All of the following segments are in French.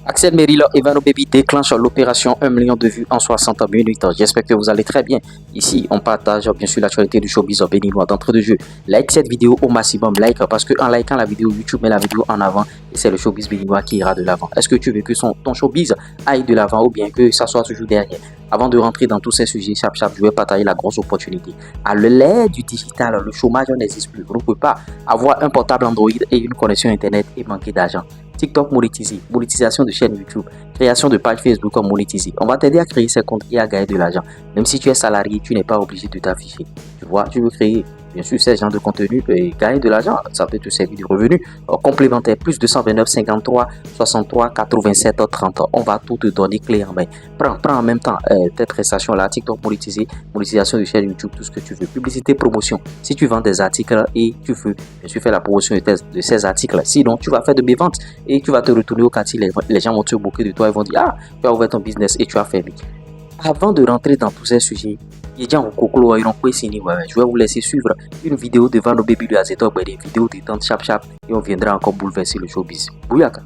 Axel Merilo et Vano Baby déclenchent l'opération 1 million de vues en 60 minutes. J'espère que vous allez très bien. Ici, on partage bien sûr l'actualité du showbiz béninois d'entrée de jeu. Like cette vidéo au maximum, like parce que en likant la vidéo, YouTube met la vidéo en avant et c'est le showbiz béninois qui ira de l'avant. Est-ce que tu veux que ton showbiz aille de l'avant ou bien que ça soit toujours derrière? Avant de rentrer dans tous ces sujets, je vais partager la grosse opportunité. À l'ère du digital, le chômage n'existe plus. Vous ne pouvez pas avoir un portable Android et une connexion Internet et manquer d'argent. TikTok monétisé, monétisation de chaîne YouTube, création de page Facebook monétisée. On va t'aider à créer ses comptes et à gagner de l'argent. Même si tu es salarié, tu n'es pas obligé de t'afficher. Tu vois, tu veux créer, bien sûr, ces genres de contenu et gagner de l'argent. Ça peut te servir de revenu complémentaire. Plus 229 53 63 87 30. On va tout te donner clé en main. Prends en même temps tes prestations là, TikTok monétisé, monétisation de chaîne YouTube, tout ce que tu veux. Publicité, promotion. Si tu vends des articles et tu veux, bien sûr, faire la promotion de ces articles. Sinon, tu vas faire de mes ventes et tu vas te retourner au quartier. Les gens vont te moquer de toi et vont dire ah, tu as ouvert ton business et tu as fermé. Avant de rentrer dans tous ces sujets, je vais vous laisser suivre une vidéo de Vano Baby de Azeto, des vidéos détente chap et on viendra encore bouleverser le showbiz. Bouyaka.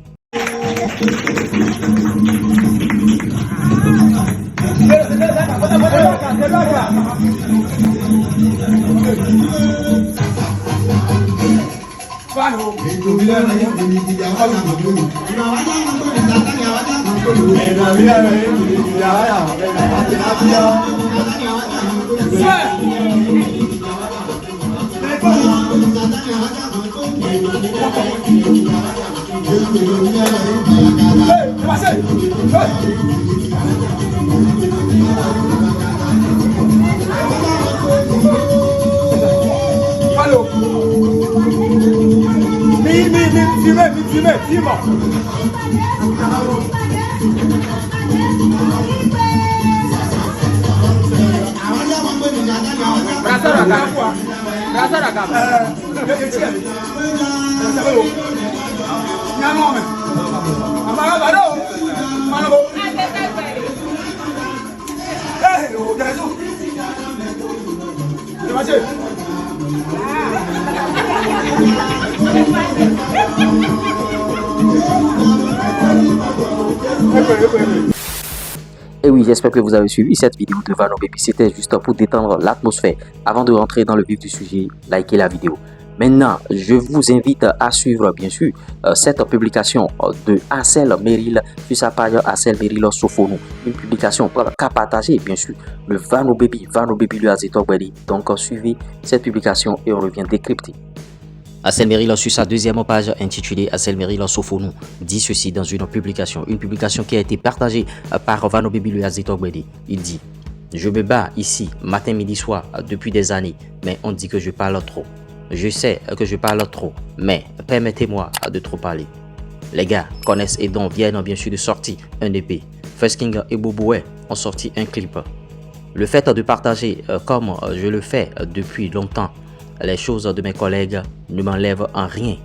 Et oui, j'espère que vous avez suivi cette vidéo de Vano Baby. C'était juste pour détendre l'atmosphère. Avant de rentrer dans le vif du sujet, likez la vidéo. Maintenant, je vous invite à suivre bien sûr cette publication de Axel Merilo sur sa page Axel Merilo Sofonou. Une publication qu'à partager bien sûr le Vano Baby le Azeto. Donc suivez cette publication et on revient décrypter. Axel Merilo sur sa deuxième page intitulée Axel Merilo Sofonou dit ceci dans une publication qui a été partagée par Vano Baby le Azeto. Il dit: je me bats ici matin, midi, soir depuis des années, mais on dit que je parle trop. Je sais que je parle trop, mais permettez-moi de trop parler. Les gars connaissent et donc viennent bien sûr de sortir un EP. First King et Boboué ont sorti un clip. Le fait de partager comme je le fais depuis longtemps les choses de mes collègues ne m'enlève en rien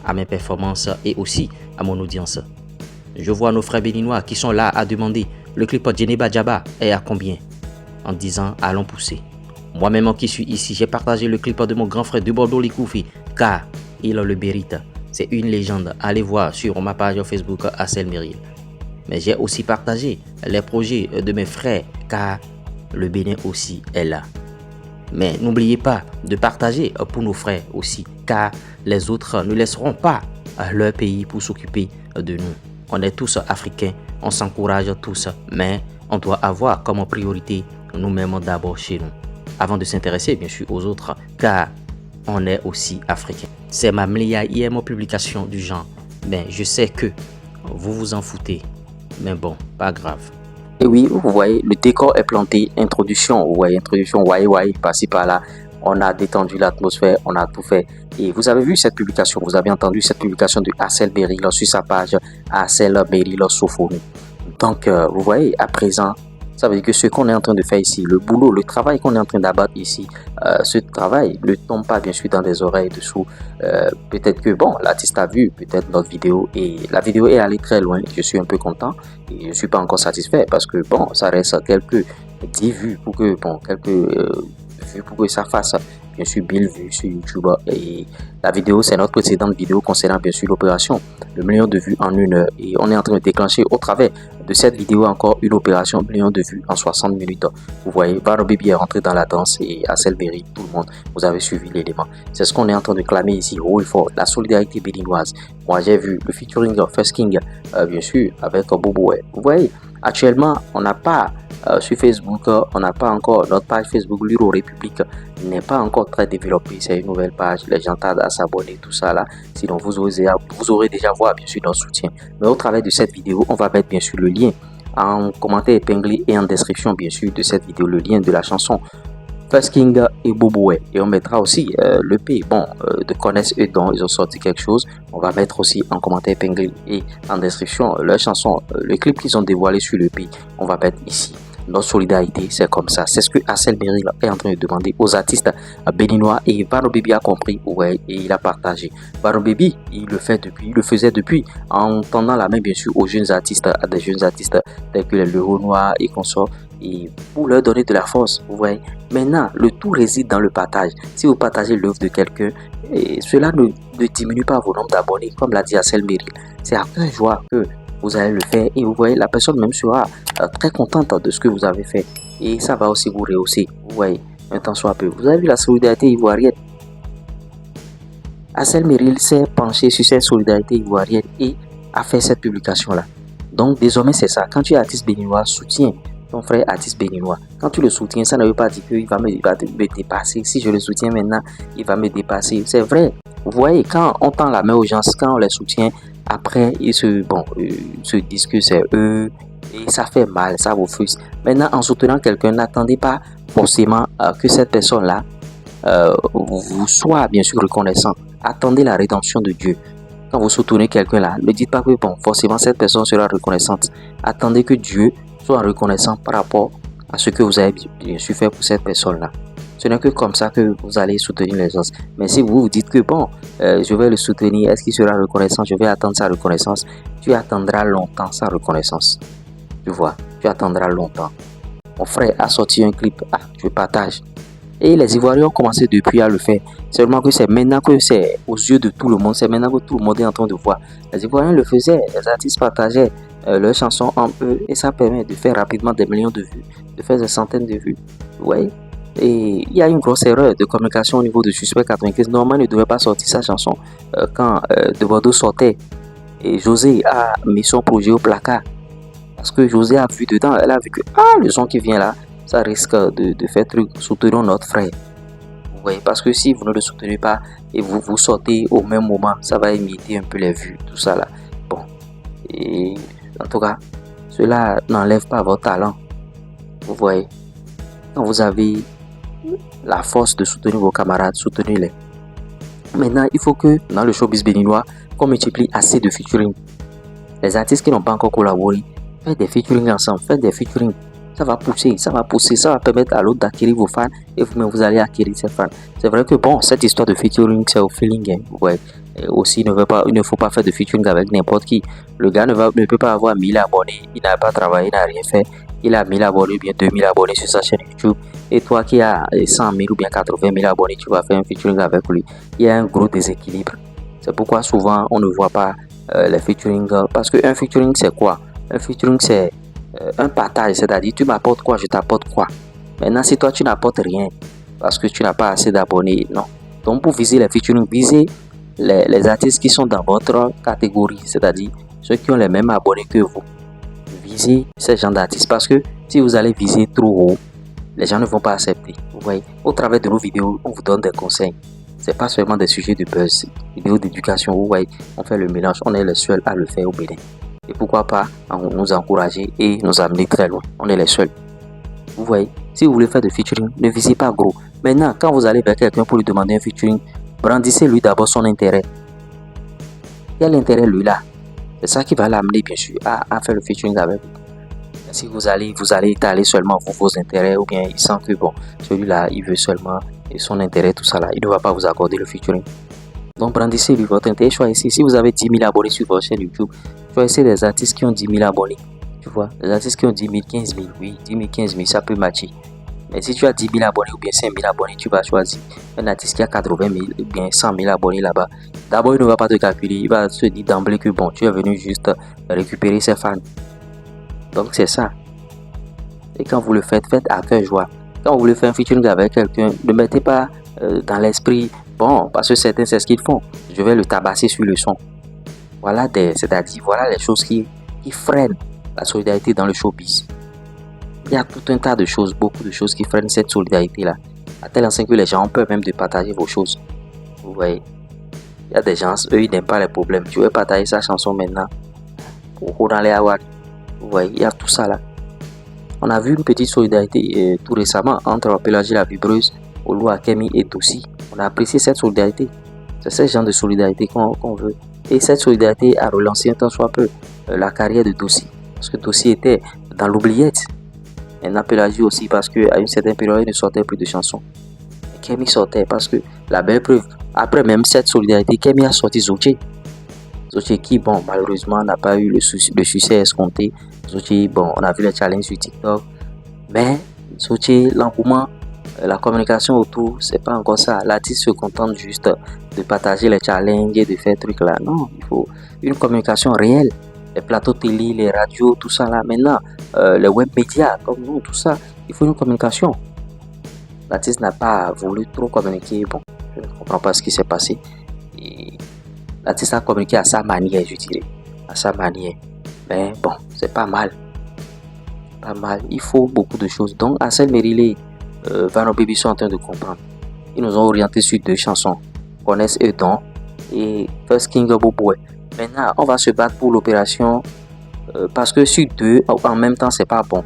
à mes performances et aussi à mon audience. Je vois nos frères béninois qui sont là à demander le clip Djeneba Djaba est à combien, en disant allons pousser. Moi-même qui suis ici, j'ai partagé le clip de mon grand frère de Bordeaux Likoufi car il le mérite. C'est une légende. Allez voir sur ma page Facebook Axel Merilo. Mais j'ai aussi partagé les projets de mes frères car le Bénin aussi est là. Mais n'oubliez pas de partager pour nos frères aussi car les autres ne laisseront pas leur pays pour s'occuper de nous. On est tous africains, on s'encourage tous, mais on doit avoir comme priorité nous-mêmes d'abord chez nous, avant de s'intéresser bien sûr aux autres, car on est aussi africain. C'est ma milliardième publication du genre, mais je sais que vous vous en foutez, mais bon, pas grave. Et oui, vous voyez, le décor est planté, introduction, vous voyez, introduction, par-ci par-là, on a détendu l'atmosphère, on a tout fait. Et vous avez vu cette publication, vous avez entendu cette publication de Axel Merilo sur sa page Axel Merilo Sofonou. Donc, vous voyez, à présent, ça veut dire que ce qu'on est en train de faire ici, le boulot, le travail qu'on est en train d'abattre ici, ce travail ne tombe pas bien sûr dans des oreilles dessous. Peut-être que bon, l'artiste a vu peut-être notre vidéo et la vidéo est allée très loin. Je suis un peu content et je ne suis pas encore satisfait parce que bon, ça reste quelques 10 vues pour que bon, quelques vues pour que ça fasse bien sûr 1000 vues sur YouTube. Et la vidéo, c'est notre précédente vidéo concernant bien sûr l'opération, le million de vues en 1 heure. Et on est en train de déclencher au travers de cette vidéo encore une opération million de vues en 60 minutes. Vous voyez, Vano Baby est rentré dans la danse et Assel Merry, tout le monde, vous avez suivi l'élément. C'est ce qu'on est en train de clamer ici haut et fort, la solidarité béninoise. Moi, j'ai vu le featuring First King, bien sûr, avec Bobo. Vous voyez, actuellement, on n'a pas sur Facebook, on n'a pas encore notre page Facebook Luro République n'est pas encore très développée. C'est une nouvelle page, les gens tardent à s'abonner, tout ça là. Sinon, vous aurez déjà voir bien sûr notre soutien. Mais au travers de cette vidéo, on va mettre bien sûr le lien en commentaire épinglé et en description bien sûr de cette vidéo, le lien de la chanson First King et Boboé. Et on mettra aussi le P. Bon, de connaissent eux dont ils ont sorti quelque chose. On va mettre aussi en commentaire épinglé et en description leur chanson, le clip qu'ils ont dévoilé sur le P. On va mettre ici. Notre solidarité, c'est comme ça. C'est ce que Assel Merry est en train de demander aux artistes béninois et Vano Baby a compris, ouais, et il a partagé. Vano Baby, il le faisait depuis, en tendant la main bien sûr aux jeunes artistes, à des jeunes artistes tels que les Leroy Noirs et consorts, et pour leur donner de la force, vous voyez. Maintenant, le tout réside dans le partage. Si vous partagez l'œuvre de quelqu'un, cela ne diminue pas vos nombres d'abonnés, comme l'a dit Assel Merry. C'est après joie que vous allez le faire et vous voyez, la personne même sera très contente de ce que vous avez fait et ça va aussi vous rehausser. Vous voyez, un temps soit peu. Vous avez vu la solidarité ivoirienne. Assel Merry s'est penché sur cette solidarité ivoirienne et a fait cette publication là. Donc désormais c'est ça. Quand tu es artiste béninois, soutiens ton frère artiste béninois. Quand tu le soutiens, ça ne veut pas dire qu'il va me dépasser. Si je le soutiens maintenant, il va me dépasser. C'est vrai. Vous voyez, quand on tend la main aux gens, quand on les soutient, après ils se disent que c'est eux et ça fait mal, ça vous frustre. Maintenant, en soutenant quelqu'un, n'attendez pas forcément que cette personne-là vous soit bien sûr reconnaissant. Attendez la rédemption de Dieu. Quand vous soutenez quelqu'un là, ne dites pas que bon, forcément cette personne sera reconnaissante. Attendez que Dieu soit reconnaissant par rapport à ce que vous avez bien sûr fait pour cette personne-là. Ce n'est que comme ça que vous allez soutenir les gens. Mais si vous vous dites que bon, je vais le soutenir, est-ce qu'il sera reconnaissant? Je vais attendre sa reconnaissance. Tu attendras longtemps sa reconnaissance. Tu vois, tu attendras longtemps. Mon frère a sorti un clip, je partage. Et les Ivoiriens ont commencé depuis à le faire. Seulement que c'est maintenant que c'est aux yeux de tout le monde. C'est maintenant que tout le monde est en train de voir. Les Ivoiriens le faisaient, les artistes partageaient leurs chansons en eux. Et ça permet de faire rapidement des millions de vues, de faire des centaines de vues. Vous voyez? Et il y a une grosse erreur de communication au niveau de Suspect 95. Normalement, il ne devait pas sortir sa chanson quand De Bordeaux sortait. Et José a mis son projet au placard. Parce que José a vu dedans, elle a vu que le son qui vient là, ça risque de faire truc. Soutenons notre frère. Vous voyez, parce que si vous ne le soutenez pas et vous sortez au même moment, ça va imiter un peu les vues, tout ça là. Bon. Et en tout cas, cela n'enlève pas votre talent. Vous voyez, quand vous avez la force de soutenir vos camarades, soutenez-les. Maintenant, il faut que dans le showbiz béninois, qu'on multiplie assez de featuring. Les artistes qui n'ont pas encore collaboré, faites des featuring ensemble, faites des featuring. Ça va pousser, ça va permettre à l'autre d'acquérir vos fans et vous-même vous allez acquérir ses fans. C'est vrai que bon, cette histoire de featuring, c'est au feeling. Hein, ouais. Et aussi, il ne faut pas faire de featuring avec n'importe qui. Le gars ne peut pas avoir 1000 abonnés, il n'a pas travaillé, il n'a rien fait. Il a 1000 abonnés, bien 2000 abonnés sur sa chaîne YouTube. Et toi qui as 100 000 ou bien 80 000 abonnés, tu vas faire un featuring avec lui. Il y a un gros déséquilibre. C'est pourquoi souvent on ne voit pas les featuring. Parce qu'un featuring, c'est quoi? Un featuring, c'est un partage. C'est-à-dire, tu m'apportes quoi, je t'apporte quoi. Maintenant, si toi, tu n'apportes rien, parce que tu n'as pas assez d'abonnés, non. Donc, pour viser les featuring, visez les artistes qui sont dans votre catégorie. C'est-à-dire, ceux qui ont les mêmes abonnés que vous. Visez ces gens d'artistes parce que si vous allez viser trop haut, les gens ne vont pas accepter. Vous voyez, au travers de nos vidéos, on vous donne des conseils. C'est pas seulement des sujets de buzz, vidéos d'éducation. Vous voyez, on fait le mélange. On est les seuls à le faire au Bénin. Et pourquoi pas nous encourager et nous amener très loin. On est les seuls. Vous voyez, si vous voulez faire de featuring, ne visez pas gros. Maintenant, quand vous allez vers quelqu'un pour lui demander un featuring, brandissez-lui d'abord son intérêt. Quel intérêt lui là? C'est ça qui va l'amener bien sûr à faire le featuring avec vous. Si vous allez étaler seulement vos intérêts ou bien il sent que bon, celui-là il veut seulement et son intérêt, tout ça là, il ne va pas vous accorder le featuring. Donc brandissez-lui votre intérêt, choisissez. Si vous avez 10 000 abonnés sur votre chaîne YouTube, choisissez des artistes qui ont 10 000 abonnés. Tu vois, les artistes qui ont 10 000, 15 000, oui, 10 000, 15 000, ça peut matcher. Mais si tu as 10 000 abonnés ou bien 5 000 abonnés, tu vas choisir un artiste qui a 80 000 ou bien 100 000 abonnés là-bas. D'abord, il ne va pas te calculer, il va se dire d'emblée que bon, tu es venu juste récupérer ses fans. Donc c'est ça. Et quand vous le faites, faites à cœur joie. Quand vous voulez faire un featuring avec quelqu'un, ne mettez pas dans l'esprit, bon, parce que certains c'est ce qu'ils font, je vais le tabasser sur le son. Voilà c'est-à-dire voilà les choses qui freinent la solidarité dans le showbiz. Il y a tout un tas de choses, beaucoup de choses qui freinent cette solidarité-là. À tel enseigne que les gens ont peur même de partager vos choses. Vous voyez, il y a des gens, eux, ils n'aiment pas les problèmes. Tu veux partager sa chanson maintenant pour dans les awards. Vous voyez, il y a tout ça là. On a vu une petite solidarité tout récemment entre Pélagie la Vibreuse, Olu Akemi et Dossi. On a apprécié cette solidarité. C'est ce genre de solidarité qu'on veut. Et cette solidarité a relancé un tant soit peu la carrière de Dossi. Parce que Dossi était dans l'oubliette. Maintenant Pélagie aussi parce qu'à une certaine période, il ne sortait plus de chansons. Et Kemi sortait parce que la belle preuve, après même cette solidarité, Kemi a sorti Zoché. Zoché qui, bon, malheureusement, n'a pas eu le succès escompté. Zoché, bon, on a vu les challenges sur TikTok. Mais Zoché, l'engouement, la communication autour, c'est pas encore ça. L'artiste se contente juste de partager les challenges et de faire trucs là. Non, il faut une communication réelle. Les plateaux télé, les radios, tout ça là. Maintenant, les web médias, comme nous, tout ça, il faut une communication. L'artiste n'a pas voulu trop communiquer. Bon, je ne comprends pas ce qui s'est passé. L'artiste a communiqué à sa manière, je dirais. À sa manière. Mais bon, c'est pas mal. Pas mal. Il faut beaucoup de choses. Donc, Axel Merilé, Vano Baby sont en train de comprendre. Ils nous ont orientés sur 2 chansons. Connaissent eux Don et First King Boboé. Maintenant, on va se battre pour l'opération parce que sur 2, en même temps, c'est pas bon.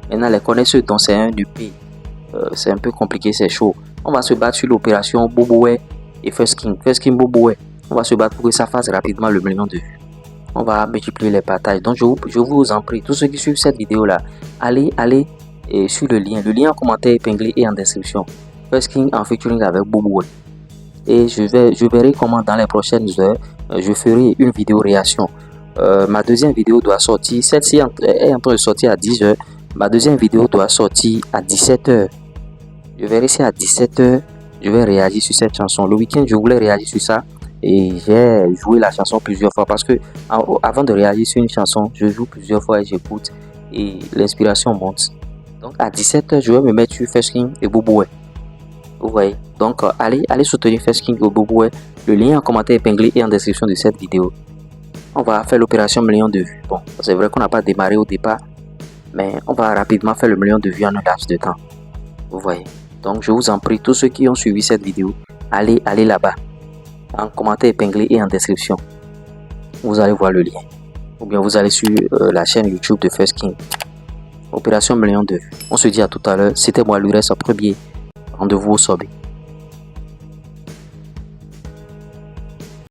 Maintenant, les Connaissent eux Don, c'est un EP. C'est un peu compliqué, c'est chaud. On va se battre sur l'opération Boboé et First King. First King Boboé. On va se battre pour que ça fasse rapidement le million de vues. On va multiplier les partages. Donc, je vous en prie, tous ceux qui suivent cette vidéo-là, allez sur le lien. Le lien en commentaire épinglé et en description. First King en featuring avec Boboé. Et je verrai comment dans les prochaines heures, je ferai une vidéo réaction. Ma deuxième vidéo doit sortir. Celle-ci est en train de sortir à 10h. Ma deuxième vidéo doit sortir à 17h. Je verrai si à 17h, je vais réagir sur cette chanson. Le week-end, je voulais réagir sur ça. Et j'ai joué la chanson plusieurs fois parce que avant de réagir sur une chanson, je joue plusieurs fois et j'écoute et l'inspiration monte. Donc à 17h, je vais me mettre sur First King et Boboé. Vous voyez. Donc allez soutenir First King et Boboé. Le lien en commentaire épinglé et en description de cette vidéo. On va faire l'opération million de vues. Bon, c'est vrai qu'on n'a pas démarré au départ, mais on va rapidement faire le million de vues en un laps de temps. Vous voyez. Donc je vous en prie, tous ceux qui ont suivi cette vidéo, allez là-bas. En commentaire épinglé et en description, vous allez voir le lien. Ou bien vous allez sur la chaîne YouTube de First King. Opération million de vues. On se dit à tout à l'heure. C'était moi, Lures, premier. Rendez-vous au sommet.